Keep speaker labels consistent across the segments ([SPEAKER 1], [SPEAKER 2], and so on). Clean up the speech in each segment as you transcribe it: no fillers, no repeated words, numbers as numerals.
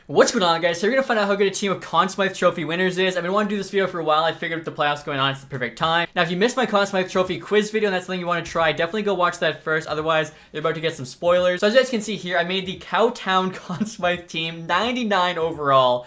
[SPEAKER 1] What's going on, guys? So we're going to find out how good a team of Conn Smythe Trophy winners is. I've been wanting to do this video for a while. I figured with the playoffs going on, it's the perfect time. Now, if you missed my Conn Smythe Trophy quiz video and that's something you want to try, definitely go watch that first. Otherwise, you're about to get some spoilers. So as you guys can see here, I made the Cowtown Conn Smythe team, 99 overall.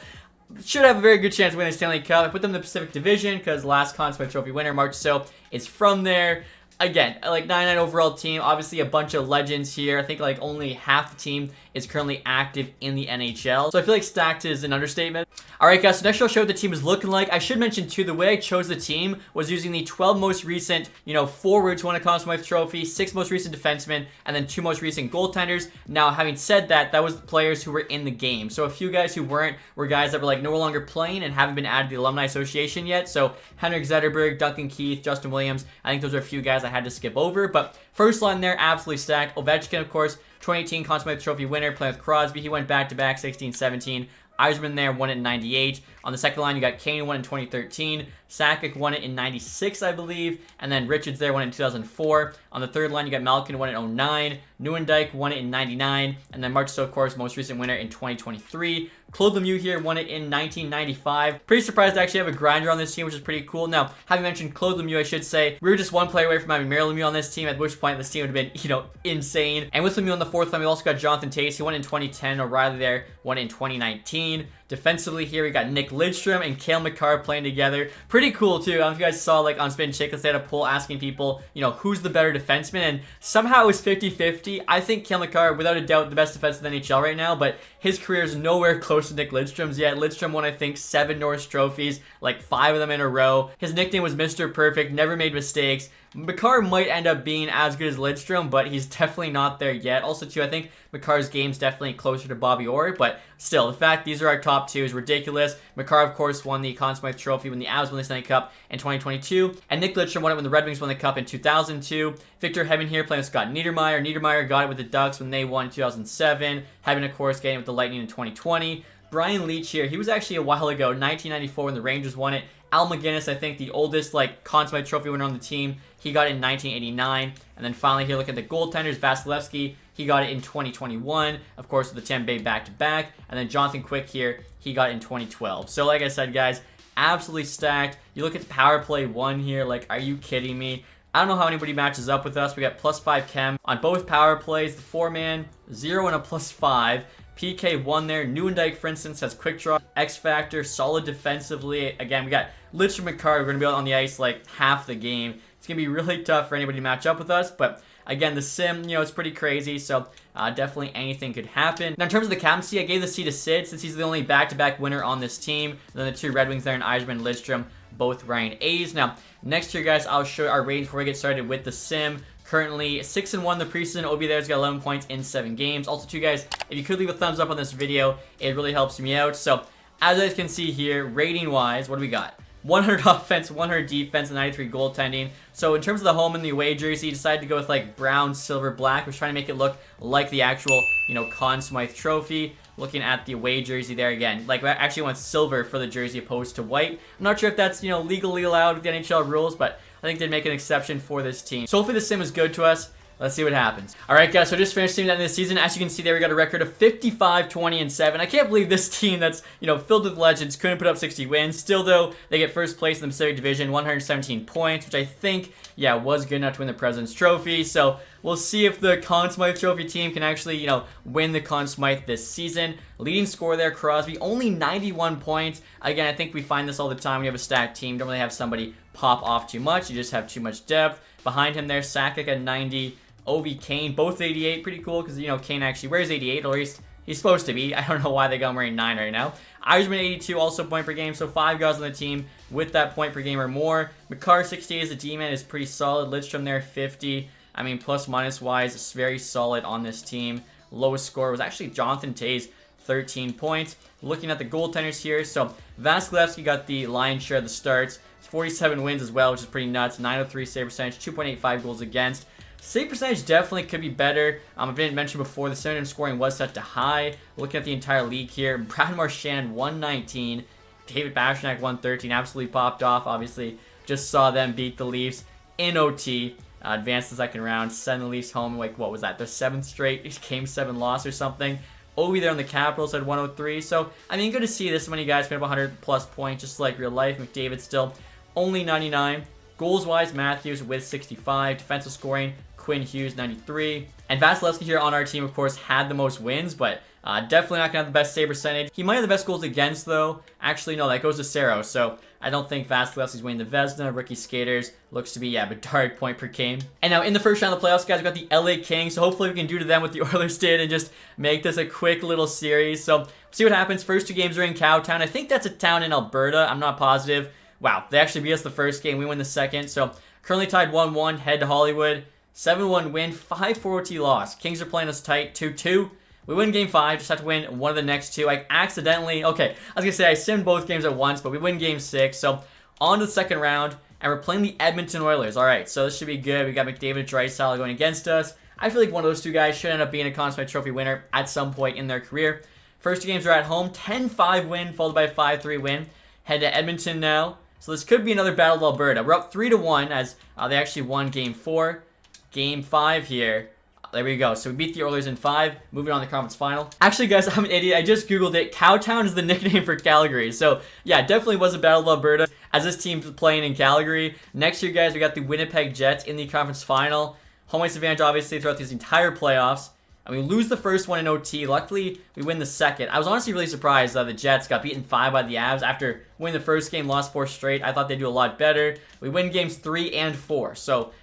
[SPEAKER 1] Should have a very good chance of winning the Stanley Cup. I put them in the Pacific Division because last Conn Smythe Trophy winner, March So, is from there. Again, like 99 overall team, obviously a bunch of legends here. I think like only half the team is currently active in the NHL. So I feel like stacked is an understatement. Alright guys, so next I'll show what the team is looking like. I should mention too, the way I chose the team was using the 12 most recent, forwards who won a Conn Smythe Trophy, 6 most recent defensemen, and then 2 most recent goaltenders. Now, having said that, that was the players who were in the game. So a few guys who weren't were guys that were like no longer playing and haven't been added to the Alumni Association yet. So Henrik Zetterberg, Duncan Keith, Justin Williams, I think those are a few guys I had to skip over. But first line there, absolutely stacked. Ovechkin, of course, 2018 Conn Smythe Trophy winner, playing with Crosby. He went back-to-back, 16-17. Yzerman there, won it in 98. On the second line, you got Kane, won in 2013. Sakic won it in 96, I believe. And then Richards there, won it in 2004. On the third line, you got Malkin, won it in 09. Nieuwendyk won it in 99. And then Marchessault, of course, most recent winner in 2023. Claude Lemieux here won it in 1995. Pretty surprised to actually have a grinder on this team, which is pretty cool. Now, having mentioned Claude Lemieux, I should say, we were just one player away from having Mario Lemieux on this team, at which point this team would have been, insane. And with Lemieux on the fourth line, we also got Jonathan Toews. He won in 2010. O'Reilly there won in 2019. Defensively here, we got Nick Lidstrom and Cale Makar playing together. Pretty cool, too. I don't know if you guys saw, like, on Spin Chicklets, they had a poll asking people, who's the better defenseman, and somehow it was 50-50. I think Cale Makar, without a doubt, the best defenseman in the NHL right now, but his career is nowhere close to Nick Lidstrom's yet. Lidstrom won, I think, 7 Norris trophies, like 5 of them in a row. His nickname was Mr. Perfect, never made mistakes. Makar might end up being as good as Lidstrom, but he's definitely not there yet. Also, too, I think Makar's game's definitely closer to Bobby Orr, but still, the fact these are our top 2 is ridiculous. Makar, of course, won the Conn Smythe Trophy when the Avs won the Stanley Cup in 2022, and Nick Lidstrom won it when the Red Wings won the Cup in 2002. Victor Hedman here playing with Scott Niedermayer. Niedermayer got it with the Ducks when they won in 2007. Hedman, of course, getting it with the Lightning in 2020. Brian Leetch here, he was actually a while ago, 1994 when the Rangers won it. Al McGinnis, I think, the oldest Conn Smythe Trophy winner on the team. He got it in 1989. And then finally here, look at the goaltenders. Vasilevsky, he got it in 2021. Of course, with the Tampa Bay back-to-back. And then Jonathan Quick here, he got it in 2012. So like I said, guys, absolutely stacked. You look at the power play 1 here. Like, are you kidding me? I don't know how anybody matches up with us. We got +5 chem on both power plays. The 4-man, 0 and a +5. PK 1 there. Nieuwendyk, for instance, has quick draw, X factor, solid defensively. Again, we got Lidstrom and Makar. We're going to be out on the ice like half the game. It's going to be really tough for anybody to match up with us. But again, the sim, it's pretty crazy. So definitely anything could happen. Now, in terms of the captaincy, I gave the C to Sid since he's the only back-to-back winner on this team. And then the 2 Red Wings there, and Yzerman and Lidstrom, both Ryan A's. Now, next year, guys, I'll show our ratings before we get started with the sim. Currently 6-1 the preseason. Obi there's got 11 points in 7 games. Also, too, guys, if you could leave a thumbs up on this video, it really helps me out. So, as you guys can see here, rating-wise, what do we got? 100 offense, 100 defense, and 93 goaltending. So, in terms of the home and the away jersey, decided to go with like brown, silver, black. Was trying to make it look like the actual, Conn Smythe Trophy. Looking at the away jersey there again, like I actually went silver for the jersey opposed to white. I'm not sure if that's legally allowed with the NHL rules, but I think they'd make an exception for this team. So hopefully the sim is good to us. Let's see what happens. Alright guys, so just finished seeing that in this season. As you can see there, we got a record of 55, 20, and 7. I can't believe this team that's, filled with legends couldn't put up 60 wins. Still though, they get first place in the Pacific Division, 117 points, which I think, was good enough to win the President's Trophy. So we'll see if the Conn Smythe Trophy team can actually, win the Conn Smythe this season. Leading scorer there, Crosby, only 91 points. Again, I think we find this all the time when you have a stacked team. Don't really have somebody pop off too much. You just have too much depth. Behind him there, Sakic at 90. Ovi, Kane, both 88. Pretty cool because, Kane actually wears 88, or at least he's supposed to be. I don't know why they got him wearing 9 right now. Yzerman 82, also point per game, so 5 guys on the team with that point per game or more. Makar 68 as a D-man is pretty solid. Lidstrom there 50. I mean, plus-minus wise, it's very solid on this team. Lowest score was actually Jonathan Toews, 13 points. Looking at the goaltenders here, so Vasilevsky got the lion's share of the starts. 47 wins as well, which is pretty nuts. 903 save percentage, 2.85 goals against. Save percentage definitely could be better. I didn't mention before, the center scoring was set to high. Looking at the entire league here, Brad Marchand 119, David Pastrnak 113, absolutely popped off. Obviously, just saw them beat the Leafs in OT. Advanced the second round, send the Leafs home. Like, what was that? Their 7th straight Game 7 loss or something. Ovi there on the Capitals had 103. So, I mean, good to see this many guys put up 100+ points, just like real life. McDavid still only 99. Goals-wise, Matthews with 65. Defensive scoring, Quinn Hughes, 93. And Vasilevsky here on our team, of course, had the most wins, but definitely not going to have the best save percentage. He might have the best goals against, though. Actually, no, that goes to Saro. So I don't think Vasilevsky's winning the Vezina. Rookie skaters looks to be, Bedard point per game. And now in the first round of the playoffs, guys, we got the LA Kings. So hopefully we can do to them what the Oilers did and just make this a quick little series. So see what happens. First 2 games are in Cowtown. I think that's a town in Alberta. I'm not positive. Wow, they actually beat us the first game. We win the second. So currently tied 1-1. Head to Hollywood. 7-1 win. 5-4 OT loss. Kings are playing us tight. 2-2. We win game 5, just have to win one of the next 2. I accidentally, okay, I was going to say I simmed both games at once, but we win game 6. So on to the second round, and we're playing the Edmonton Oilers. All right, so this should be good. We got McDavid and Draisaitl going against us. I feel like one of those 2 guys should end up being a Conn Smythe Trophy winner at some point in their career. First 2 games are at home, 10-5 win, followed by a 5-3 win. Head to Edmonton now. So this could be another Battle of Alberta. We're up 3-1 as they actually won game 4. Game 5 here. There we go. So we beat the Oilers in 5. Moving on to the conference final. Actually, guys, I'm an idiot. I just Googled it. Cowtown is the nickname for Calgary. So, yeah, definitely was a Battle of Alberta as this team's playing in Calgary. Next year, guys, we got the Winnipeg Jets in the conference final. Home ice advantage, obviously, throughout these entire playoffs. And we lose the first one in OT. Luckily, we win the second. I was honestly really surprised that the Jets got beaten 5 by the Avs after winning the first game, lost 4 straight. I thought they'd do a lot better. We win games 3 and 4. So,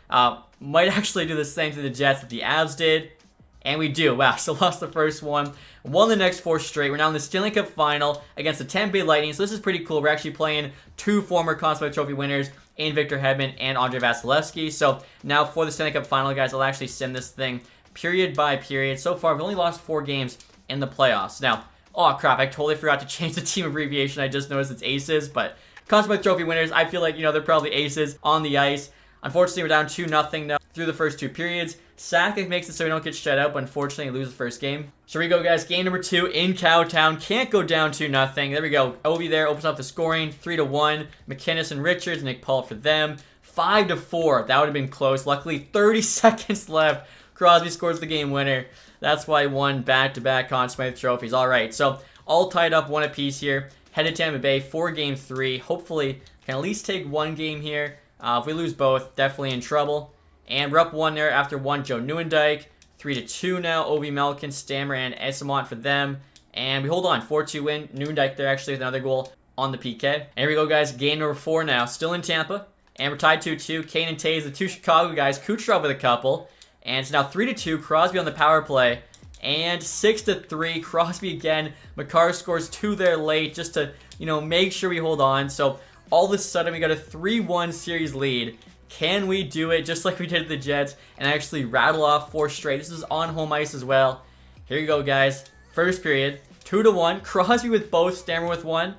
[SPEAKER 1] might actually do the same to the Jets that the Avs did. And we do. Wow, so lost the first one. Won the next 4 straight. We're now in the Stanley Cup final against the Tampa Bay Lightning. So this is pretty cool. We're actually playing 2 former Conn Smythe Trophy winners in Victor Hedman and Andrei Vasilevsky. So now for the Stanley Cup final, guys, I'll actually sim this thing period by period. So far, we've only lost 4 games in the playoffs. Now, oh crap, I totally forgot to change the team abbreviation. I just noticed it's ACES, but Conn Smythe Trophy winners, I feel like, they're probably ACES on the ice. Unfortunately, we're down 2-0 now through the first 2 periods. Sakic makes it so we don't get shut out, but unfortunately lose the first game. So here we go, guys. Game number 2 in Cowtown. Can't go down 2-0. There we go. Ovi there opens up the scoring. 3-1. McKinnis and Richards. Nick Paul for them. 5-4. That would have been close. Luckily, 30 seconds left. Crosby scores the game winner. That's why I won back-to-back Conn Smythe trophies. All right, so all tied up 1 apiece here. Headed to Tampa Bay for game 3. Hopefully, can at least take 1 game here. If we lose both, definitely in trouble. And we're up 1 there after 1. Joe Nieuwendyk. 3-2 now. Ovi, Malkin, Stammer, and Esamont for them. And we hold on. 4-2 win. Nieuwendyk there actually with another goal on the PK. And here we go, guys. Game number 4 now. Still in Tampa. And we're tied 2-2. Kane and Taves, the 2 Chicago guys. Kucherov with a couple. And it's now 3-2. Crosby on the power play. And 6-3. Crosby again. Makar scores 2 there late just to, make sure we hold on. So all of a sudden we got a 3-1 series lead. Can we do it just like we did at the Jets and actually rattle off 4 straight? This is on home ice as well. Here you go, guys. First period. 2-1. Crosby with both. Stammer with 1.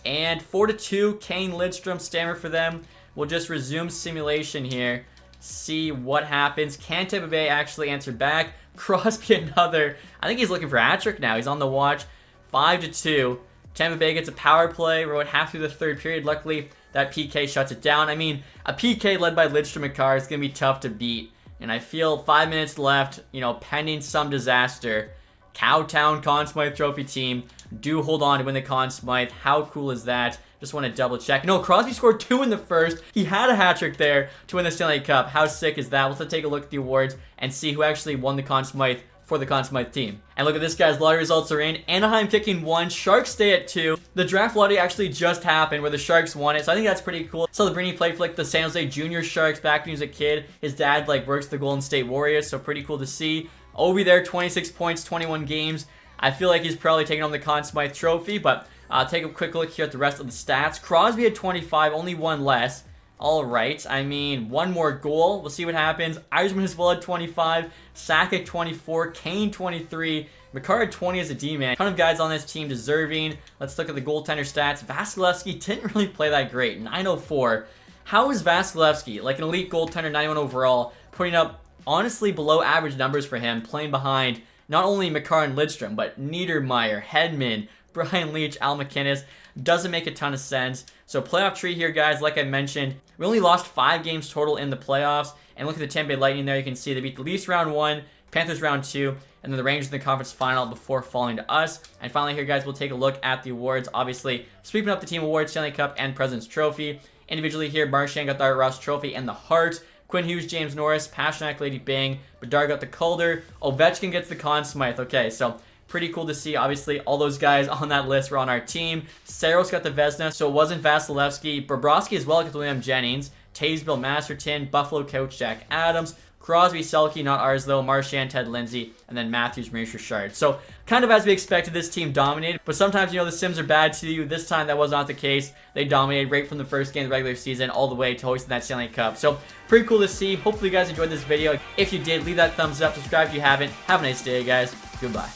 [SPEAKER 1] And 4-2. Kane, Lidstrom, Stammer for them. We'll just resume simulation here. See what happens. Can Tampa Bay actually answer back? Crosby another. I think he's looking for a hat trick now. He's on the watch. 5-2. Tampa Bay gets a power play. We're about half through the third period. Luckily, that PK shuts it down. I mean, a PK led by Lidstrom and Carr is going to be tough to beat. And I feel 5 minutes left, pending some disaster. Cowtown Conn Smythe Trophy team do hold on to win the Conn Smythe. How cool is that? Just want to double check. No, Crosby scored 2 in the first. He had a hat trick there to win the Stanley Cup. How sick is that? Let's take a look at the awards and see who actually won the Conn Smythe for the Conn Smythe team. And look at this, guys. Lottery results are in. Anaheim kicking 1. Sharks stay at 2. The draft lottery actually just happened where the Sharks won it, so I think that's pretty cool. Celebrini played for the San Jose Junior Sharks back when he was a kid. His dad works the Golden State Warriors, so pretty cool to see. Ovi there, 26 points, 21 games. I feel like he's probably taking home the Conn Smythe trophy, but take a quick look here at the rest of the stats. Crosby had 25, only 1 less. All right, I mean, 1 more goal. We'll see what happens. Eisman as well at 25. Sakic 24. Kane 23. Makar had 20 as a D-man. Ton of guys on this team deserving. Let's look at the goaltender stats. Vasilevsky didn't really play that great. 904. How is Vasilevsky, an elite goaltender, 91 overall, putting up honestly below average numbers for him, playing behind not only Makar and Lidstrom, but Niedermeyer, Hedman, Brian Leach, Al McInnes? Doesn't make a ton of sense. So playoff tree here, guys, like I mentioned, we only lost 5 games total in the playoffs. And look at the Tampa Bay Lightning there. You can see they beat the Leafs round 1, Panthers round 2, and then the Rangers in the conference final before falling to us. And finally here, guys, we'll take a look at the awards. Obviously, sweeping up the team awards, Stanley Cup and President's Trophy. Individually here, Marchand got the Art Ross Trophy and the Hart. Quinn Hughes, James Norris, Pasternak, Lady Bing. Bedard got the Calder. Ovechkin gets the Conn Smythe. Okay, so pretty cool to see. Obviously, all those guys on that list were on our team. Saros got the Vezina, so it wasn't Vasilevsky. Bobrovsky as well got the William Jennings. Taves, Bill Masterton. Buffalo coach Jack Adams. Crosby, Selke, not ours though. Marchand, Ted Lindsay, and then Matthews, Maurice Richard. So kind of as we expected, this team dominated. But sometimes, you know, the Sims are bad to you. This time that was not the case. They dominated right from the first game of the regular season all the way to hoisting that Stanley Cup. So pretty cool to see. Hopefully you guys enjoyed this video. If you did, leave that thumbs up. Subscribe if you haven't. Have a nice day, guys. Goodbye.